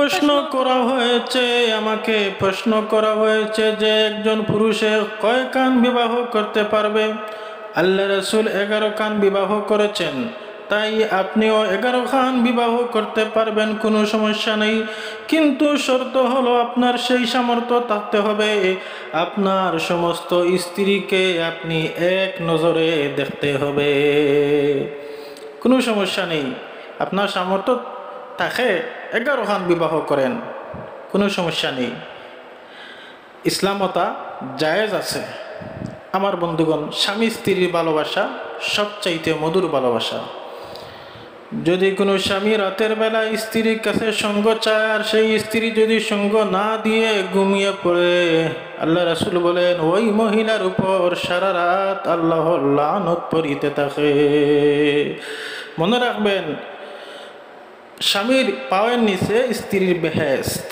প্রশ্ন করা হয়েছে, আমাকে প্রশ্ন করা হয়েছে যে একজন পুরুষে কয় কান বিবাহ করতে পারবে? আল্লাহ রাসূল 11 কান বিবাহ করেছেন, তাই আপনিও 11 খান বিবাহ করতে পারবেন, কোনো সমস্যা নেই। কিন্তু শর্ত হলো আপনার সেই সামর্থ্য থাকতে হবে, আপনার সমস্ত স্ত্রীকে আপনি এক নজরে দেখতে হবে। কোনো সমস্যা নেই, আপনার সামর্থ্য থাকে 11 খান বিবাহ করেন, কোনো সমস্যা নেই। ইসলামতা জায়েজ আছে। আমার বন্ধুগণ, স্বামী স্ত্রীর ভালোবাসা সবচাইতে মধুর ভালোবাসা। যদি কোনো স্বামী রাতের বেলা স্ত্রীর কাছে সঙ্গ চায় আর সেই স্ত্রী যদি সঙ্গ না দিয়ে ঘুমিয়ে পড়ে, আল্লাহ রাসূল বলেন ওই মহিলার উপর সারা রাত আল্লাহর লানত পড়িতে থাকে। মনে রাখবেন, স্বামীর পায়ের নিচে স্ত্রীর বেহেশত।